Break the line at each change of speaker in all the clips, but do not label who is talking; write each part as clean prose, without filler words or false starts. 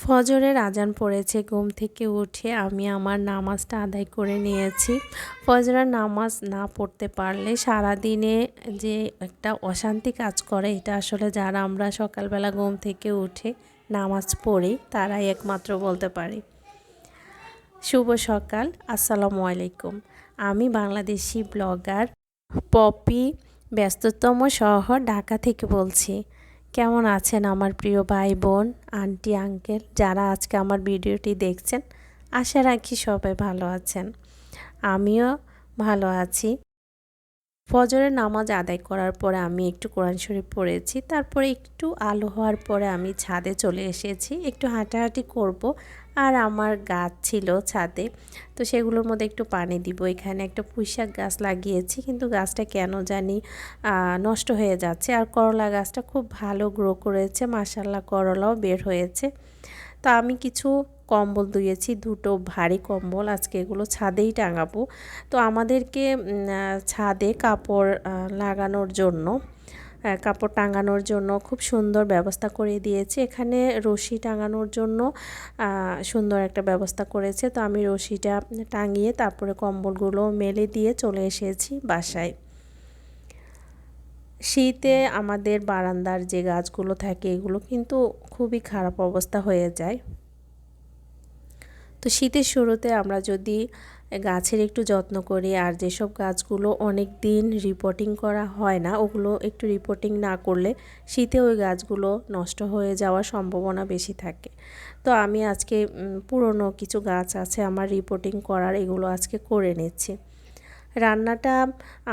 ফজরের আজান পড়েছে। ঘুম থেকে উঠে আমি আমার নামাজটা আদায় করে নিয়েছি। ফজরের নামাজ না পড়তে পারলে সারাদিনে যে একটা অশান্তি কাজ করে, এটা আসলে যারা আমরা সকালবেলা ঘুম থেকে উঠে নামাজ পড়ি তারাই একমাত্র বলতে পারি। শুভ সকাল, আসসালামু আলাইকুম। আমি বাংলাদেশি ব্লগার পপি ব্যস্ততম শহর ঢাকা থেকে বলছি। কেমন আছেন আমার প্রিয় ভাই বোন, আন্টি আঙ্কেল যারা আজকে আমার ভিডিওটি দেখছেন? আশা রাখি সবাই ভালো আছেন। আমিও ভালো আছি। ফজরের নামাজ আদায় করার পরে আমি একটু কোরআন শরীফ পড়েছি। তারপরে একটু আলো হওয়ার পরে আমি ছাদে চলে এসেছি, একটু হাঁটাহাঁটি করব। আর আমার গাছ ছিল ছাদে, তো সেগুলোর মধ্যে একটু পানি দিব। এখানে একটা পুঁইশাক গাছ লাগিয়েছি, কিন্তু গাছটা কেন জানি নষ্ট হয়ে যাচ্ছে। আর করলা গাছটা খুব ভালো গ্রো করেছে, মাশাআল্লাহ করলাও বের হয়েছে। তো আমি কিছু কম্বল ধুয়েছি, দুটো ভারী কম্বল, আজকে এগুলো ছাদেই টাঙাবো। তো আমাদেরকে ছাদে কাপড় লাগানোর জন্য, কাপড় টাঙানোর জন্য খুব সুন্দর ব্যবস্থা করে দিয়েছে। এখানে রশি টাঙানোর জন্য সুন্দর একটা ব্যবস্থা করেছে। তো আমি রশিটা টাঙিয়ে তারপরে কম্বলগুলো মেলে দিয়ে চলে এসেছি বাসায়। শীতে আমাদের বারান্দার যে গাছগুলো থাকে এগুলো কিন্তু খুবই খারাপ অবস্থা হয়ে যায়। তো শীতের শুরুতে আমরা যদি গাছের একটু যত্ন করি, আর যেসব গাছগুলো অনেক দিন রিপোর্টিং করা হয় না, ওগুলো একটু রিপোর্টিং না করলে শীতে ওই গাছগুলো নষ্ট হয়ে যাওয়ার সম্ভাবনা বেশি থাকে। তো আমি আজকে পুরনো কিছু গাছ আছে আমার রিপোর্টিং করার, এগুলো আজকে করে নিচ্ছি। রান্নাটা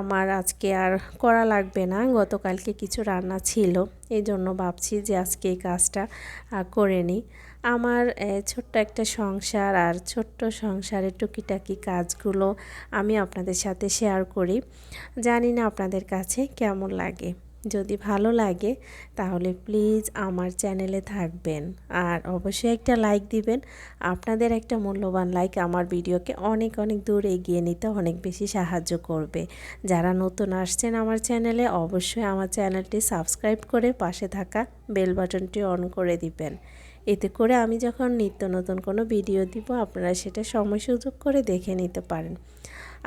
আমার আজকে আর করা লাগবে না, গতকালকে কিছু রান্না ছিল, এই জন্য ভাবছি যে আজকে এই কাজটা করে নিই। আমার ছোট্ট একটা সংসার, আর ছোট্ট সংসারের টুকিটাকি কাজগুলো আমি আপনাদের সাথে শেয়ার করি। জানি না আপনাদের কাছে কেমন লাগে। যদি ভালো লাগে তাহলে প্লিজ আমার চ্যানেলে থাকবেন, আর অবশ্যই একটা লাইক দিবেন। আপনাদের একটা মূল্যবান লাইক আমার ভিডিওকে অনেক অনেক দূর এগিয়ে নিতে অনেক বেশি সাহায্য করবে। যারা নতুন আসছেন আমার চ্যানেলে, অবশ্যই আমার চ্যানেলটি সাবস্ক্রাইব করে পাশে থাকা বেল বাটনটি অন করে দিবেন। এতে করে আমি যখন নিত্য নতুন কোনো ভিডিও দিব, আপনারা সেটা সময় সুযোগ করে দেখে নিতে পারেন।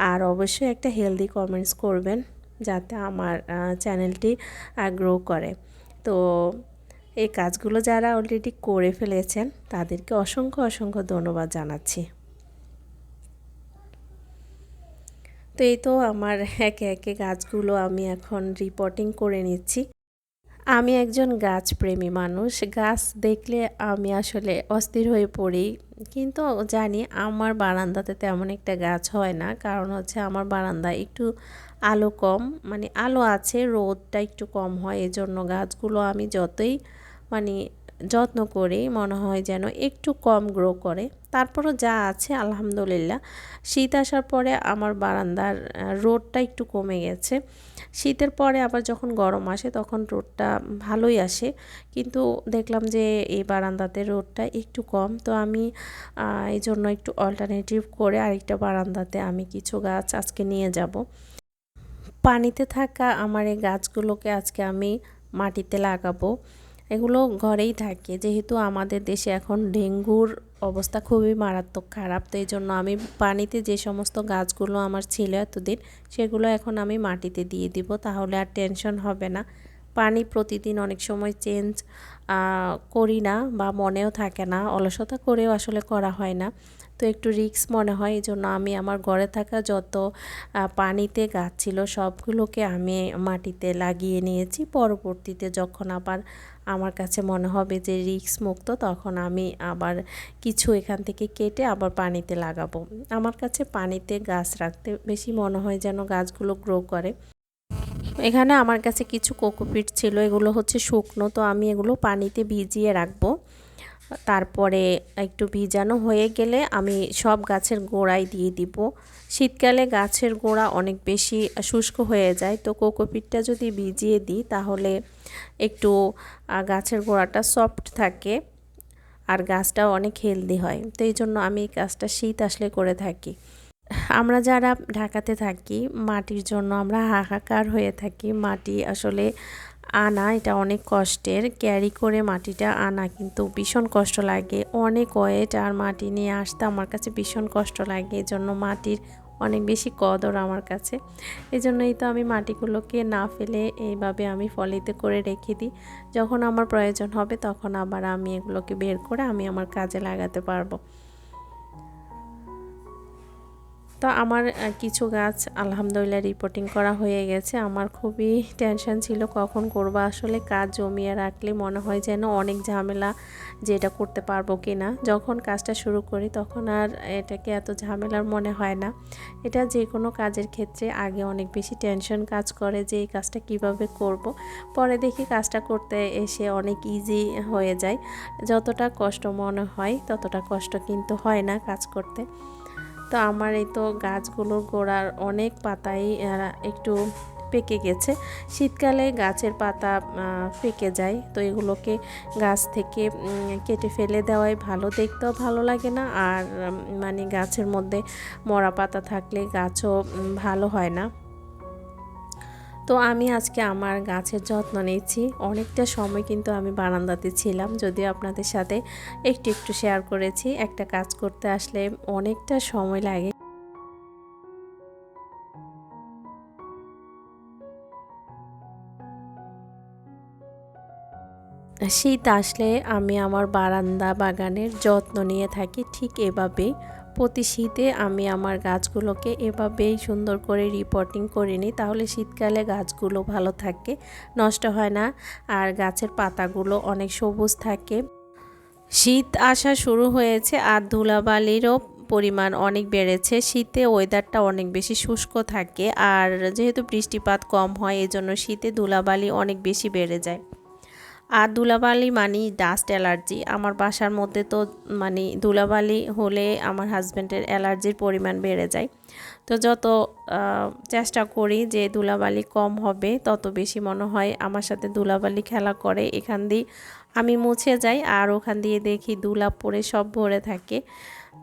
আর অবশ্যই একটা হেলদি কমেন্টস করবেন, যাতে আমার চ্যানেলটি গ্রো করে। তো এই কাজগুলো যারা অলরেডি করে ফেলেছেন তাদেরকে অসংখ্য অসংখ্য ধন্যবাদ জানাচ্ছি। তো এই তো আমার একে একে গাছগুলো আমি এখন রিপোর্টিং করে নিচ্ছি। আমি একজন গাছপ্রেমী মানুষ, গাছ দেখলে আমি আসলে অস্থির হয়ে পড়ি। কিন্তু জানি আমার বারান্দাতে তেমন একটা গাছ হয় না, কারণ হচ্ছে আমার বারান্দায় একটু আলো কম, মানে আলো আছে, রোদটা একটু কম হয়। এজন্য গাছগুলো আমি যতই মানে যত্ন করি মনে হয় যেন একটু কম গ্রো করে। তারপরও যা আছে আলহামদুলিল্লাহ। শীত আসার পরে আমার বারান্দার রোদটা একটু কমে গেছে। শীতের পরে আবার যখন গরম আসে তখন রোদটা ভালোই আসে, কিন্তু দেখলাম যে এই বারান্দাতে রোদটা একটু কম। তো আমি এই জন্য একটু অল্টারনেটিভ করে আরেকটা বারান্দাতে আমি কিছু গাছ আজকে নিয়ে যাব। পানিতে থাকা আমার এই গাছগুলোকে আজকে আমি মাটিতে লাগাবো। এগুলো ঘরেই থাকে, যেহেতু আমাদের দেশে এখন ডেঙ্গুর অবস্থা খুবই মারাত্মক খারাপ। তো এই জন্য আমি পানিতে যে সমস্ত গাছগুলো আমার ছিল এতদিন, সেগুলো এখন আমি মাটিতে দিয়ে দিব, তাহলে আর টেনশন হবে না। পানি প্রতিদিন অনেক সময় চেঞ্জ করি না, বা মনেও থাকে না, অলসতা করেও আসলে করা হয় না। তো একটু রিস্ক মনে হয়, এই জন্য আমি আমার ঘরে থাকা যত পানিতে গাছ ছিল সবগুলোকে আমি মাটিতে লাগিয়ে নিয়েছি। পরবর্তীতে যখন আবার আমার কাছে মনে হবে যে রিস্ক মুক্ত, তখন আমি আবার কিছু এখান থেকে কেটে আবার পানিতে লাগাবো। আমার কাছে পানিতে গাছ রাখতে বেশি মনে হয় যেন গাছগুলো গ্রো করে। এখানে আমার কাছে কিছু কোকোপিট ছিল, এগুলো হচ্ছে শুকনো, তো আমি এগুলো পানিতে ভিজিয়ে রাখবো। তারপরে একটু ভিজানো হয়ে গেলে আমি সব গাছের গোড়ায় দিয়ে দিব। শীতকালে গাছের গোড়া অনেক বেশি শুষ্ক হয়ে যায়, তো কোকোপিটটা যদি ভিজিয়ে দিই তাহলে একটু গাছের গোড়াটা সফট থাকে, আর গাছটাও অনেক হেলদি হয়। তো এই জন্য আমি এই কাজটা শীত আসলে করে থাকি। আমরা যারা ঢাকাতে থাকি, মাটির জন্য আমরা হাহাকার হয়ে থাকি। মাটি আসলে আনা এটা অনেক কষ্টের, ক্যারি করে মাটিটা আনা কিন্তু ভীষণ কষ্ট লাগে, অনেক ওয়েট, আর মাটি নিয়ে আসতে আমার কাছে ভীষণ কষ্ট লাগে। এজন্য মাটির অনেক বেশি কদর আমার কাছে। এজন্যই তো আমি মাটিগুলোকে না ফেলে এইভাবে আমি ফলিতে করে রেখে দিই। যখন আমার প্রয়োজন হবে তখন আবার আমি এগুলোকে বের করে আমি আমার কাজে লাগাতে পারবো। তো আমার কিছু গাছ আলহামদুলিল্লাহ রিপোর্টিং করা হয়ে গেছে। আমার খুবই টেনশন ছিল কখন করব, আসলে কাজ জমিয়ে রাখলে মনে হয় যেন অনেক ঝামেলা, যে এটা করতে পারবো কি না। যখন কাজটা শুরু করি তখন আর এটাকে এত ঝামেলার মনে হয় না। এটা যে কোনো কাজের ক্ষেত্রে আগে অনেক বেশি টেনশন কাজ করে যে এই কাজটা কিভাবে করব, পরে দেখি কাজটা করতে এসে অনেক ইজি হয়ে যায়। যতটা কষ্ট মনে হয় ততটা কষ্ট কিন্তু হয় না কাজ করতে। তো আমার এই তো গাছগুলোর গোড়ার অনেক পাতাই একটু পেকে গেছে। শীতকালে গাছের পাতা পেকে যায়, তো এগুলোকে গাছ থেকে কেটে ফেলে দেওয়াই ভালো, দেখতেও ভালো লাগে না, আর মানে গাছের মধ্যে মরা পাতা থাকলে গাছও ভালো হয় না। তো আমি আজকে আমার গাছের যত্ন নিচ্ছি। অনেকটা সময় কিন্তু আমি বারান্দাতে ছিলাম, যদিও আপনাদের সাথে একটু একটু শেয়ার করেছি। একটা কাজ করতে আসলে অনেকটা সময় লাগে। শীত আসলে আমি আমার বারান্দা বাগানের যত্ন নিয়ে থাকি ঠিক এভাবেই। প্রতি শীতে আমি আমার গাছগুলোকে এভাবেই সুন্দর করে রিপোর্টিং করে নিই, তাহলে শীতকালে গাছগুলো ভালো থাকে, নষ্ট হয় না, আর গাছের পাতাগুলো অনেক সবুজ থাকে। শীত আসা শুরু হয়েছে আর ধুলাবালিরও পরিমাণ অনেক বেড়েছে। শীতে ওয়েদারটা অনেক বেশি শুষ্ক থাকে, আর যেহেতু বৃষ্টিপাত কম হয় এজন্য শীতে ধুলাবালি অনেক বেশি বেড়ে যায়। আর ধুলাবালি মানে ডাস্ট অ্যালার্জি। আমার বাসার মধ্যে তো মানে ধুলাবালি হলে আমার হাজব্যান্ডের অ্যালার্জির পরিমাণ বেড়ে যায়। তো যত চেষ্টা করি যে ধুলাবালি কম হবে, তত বেশি মনে হয় আমার সাথে ধুলাবালি খেলা করে। এখান দিয়ে আমি মুছে যাই আর ওখান দিয়ে দেখি ধুলা পড়ে সব ভরে থাকে।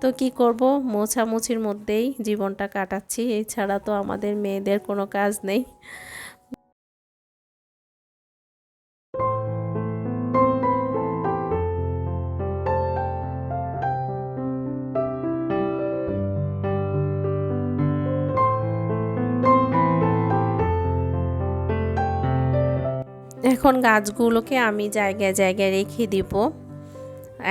তো কি করব, মোছামুছির মধ্যেই জীবনটা কাটাচ্ছি, এছাড়া তো আমাদের মেয়েদের কোনো কাজ নেই। এখন গাছগুলোকে আমি জায়গায় জায়গায় রেখে দিব।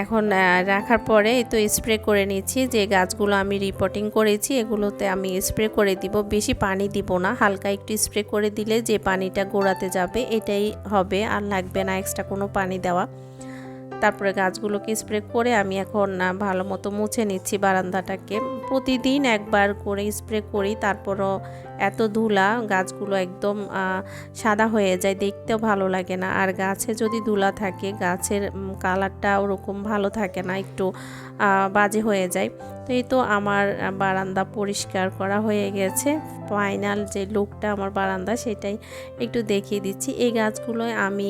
এখন রাখার পরে তো স্প্রে করে নিচ্ছি। যে গাছগুলো আমি রিপোর্টিং করেছি এগুলোতে আমি স্প্রে করে দিব, বেশি পানি দিব না, হালকা একটু স্প্রে করে দিলে যে পানিটা গোড়াতে যাবে এটাই হবে, আর লাগবে না এক্সট্রা কোনো পানি দেওয়া। তারপরে গাছগুলোকে স্প্রে করে আমি এখন ভালো মতো মুছে নিচ্ছি বারান্দাটাকে। প্রতিদিন একবার করে স্প্রে করি, তারপরও এত ধুলা, গাছগুলো একদম সাদা হয়ে যায়, দেখতেও ভালো লাগে না। আর গাছে যদি ধুলা থাকে গাছের কালারটা ওরকম ভালো থাকে না, একটু বাজে হয়ে যায়। তো এই তো আমার বারান্দা পরিষ্কার করা হয়ে গেছে। ফাইনাল যে লুকটা আমার বারান্দা সেটাই একটু দেখিয়ে দিচ্ছি। এই গাছগুলো আমি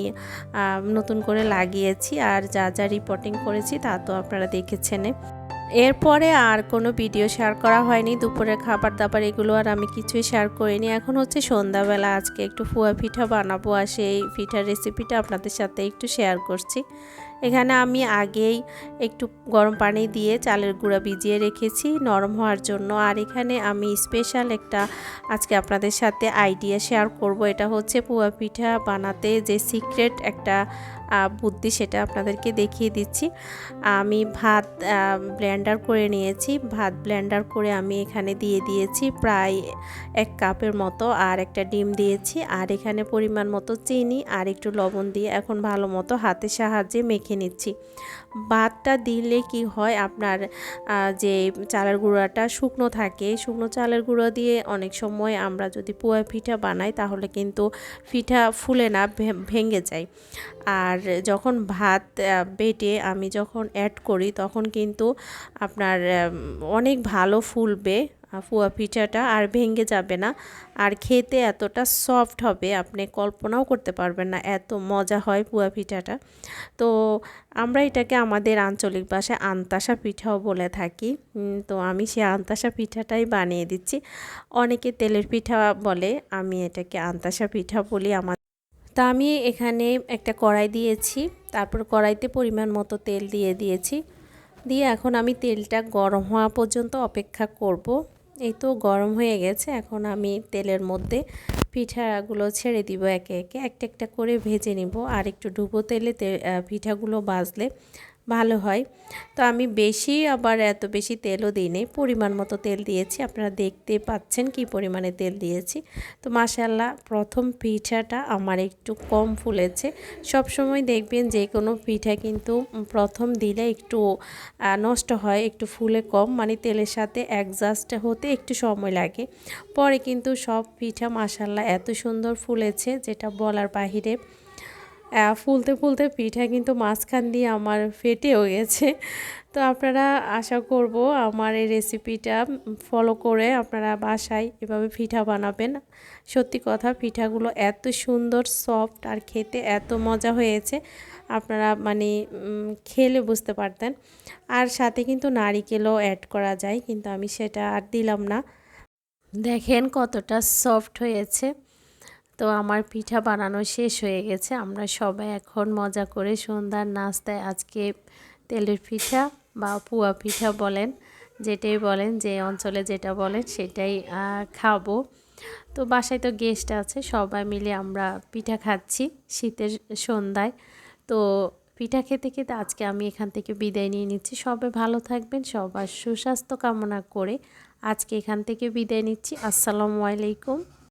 নতুন করে লাগিয়েছি, আর যা যা রিপোর্টিং করেছি তা তো আপনারা দেখেছেন। এরপরে আর কোনো ভিডিও শেয়ার করা হয়নি, দুপুরের খাবার দাবার এগুলো আর আমি কিছুই শেয়ার করিনি। এখন হচ্ছে সন্ধ্যাবেলা, আজকে একটু ফুয়া পিঠা বানাবো, আর সেই পিঠার রেসিপিটা আপনাদের সাথে একটু শেয়ার করছি। এখানে আমি আগেই একটু গরম পানি দিয়ে চালের গুঁড়া ভিজিয়ে রেখেছি নরম হওয়ার জন্য। আর এখানে আমি স্পেশাল একটা আজকে আপনাদের সাথে আইডিয়া শেয়ার করব। এটা হচ্ছে পুয়া পিঠা বানাতে যে সিক্রেট একটা বুদ্ধি, সেটা আপনাদেরকে দেখিয়ে দিচ্ছি। আমি ভাত ব্লেন্ডার করে নিয়েছি, ভাত ব্লেন্ডার করে আমি এখানে দিয়ে দিয়েছি প্রায় 1 কাপের মতো, আর একটা ডিম দিয়েছি, আর এখানে পরিমাণ মতো চিনি আর একটু লবণ দিয়ে এখন ভালো মতো হাতের সাহায্যে মেখে নিচ্ছি। ভাতটা দিলে কি হয়, আপনার যে চালের গুঁড়াটা শুকনো থাকে, শুকনো চালের গুঁড়ো দিয়ে অনেক সময় আমরা যদি পোয়া পিঠা বানাই তাহলে কিন্তু পিঠা ফুলে না, ভেঙে যায়। আর যখন ভাত বেটে আমি যখন অ্যাড করি তখন কিন্তু আপনার অনেক ভালো ফুলবে পোয়া পিঠাটা, আর ভেঙে যাবে না, আর খেতে এতটা সফট হবে আপনি কল্পনাও করতে পারবেন না, এত মজা হয় পোয়া পিঠাটা। তো আমরা এটাকে আমাদের আঞ্চলিক ভাষায় আন্তাসা পিঠাও বলে থাকি। তো আমি সেই আন্তাসা পিঠাটাই বানিয়ে দিচ্ছি। অনেকে তেলের পিঠা বলে, আমি এটাকে আন্তাসা পিঠা বলি। আমার তা আমি এখানে একটা কড়াই দিয়েছি, তারপর কড়াইতে পরিমাণ মতো তেল দিয়ে দিয়েছি। দিয়ে এখন আমি তেলটা গরম হওয়া পর্যন্ত অপেক্ষা করব। এই তো গরম হয়ে গেছে, এখন আমি তেলের মধ্যে পিঠাগুলো ছেড়ে দিব একে একে, একটা একটা করে ভেজে নিব। আর একটু ডুবো তেলে পিঠাগুলো ভাজলে ভালো হয়। তো আমি আবার এত বেশি তেলও দিইনি, পরিমাণ মতো তেল দিয়েছি। আপনারা দেখতে পাচ্ছেন কি পরিমাণে তেল দিয়েছি। তো মাশাআল্লাহ প্রথম পিঠাটা আমার একটু কম ফুলেছে। সব সময় দেখবেন যে কোনো পিঠা কিন্তু প্রথম দিলে একটু নষ্ট হয়, একটু ফুলে কম, মানে তেলের সাথে অ্যাডজাস্ট হতে একটু সময় লাগে। পরে কিন্তু সব পিঠা মাশাআল্লাহ এত সুন্দর ফুলেছে যেটা বলার বাহিরে। ফুলতে ফুলতে পিঠা কিন্তু মাঝখান দিয়ে আমার ফেটেও গেছে। তো আপনারা আশা করব আমার এই রেসিপিটা ফলো করে আপনারা বাসায় এভাবে পিঠা বানাবেন। সত্যি কথা, পিঠাগুলো এত সুন্দর সফট আর খেতে এত মজা হয়েছে, আপনারা মানে খেলে বুঝতে পারতেন। আর সাথে কিন্তু নারিকেলও অ্যাড করা যায়, কিন্তু আমি সেটা আর দিলাম না। দেখেন কতটা সফট হয়েছে। তো আমার পিঠা বানানো শেষ হয়ে গেছে। আমরা সবাই এখন মজা করে সন্ধ্যার নাস্তায় আজকে তেলের পিঠা বা পুয়া পিঠা বলেন, যেটাই বলেন, যে অঞ্চলে যেটা বলেন সেটাই খাবো। তো বাসায় তো গেস্ট আছে, সবাই মিলে আমরা পিঠা খাচ্ছি শীতের সন্ধ্যায়। তো পিঠা খেতে খেতে আজকে আমি এখান থেকে বিদায় নিয়ে নিচ্ছি। সবাই ভালো থাকবেন, সবার সুস্বাস্থ্য কামনা করে আজকে এখান থেকে বিদায় নিচ্ছি। আসসালামু আলাইকুম।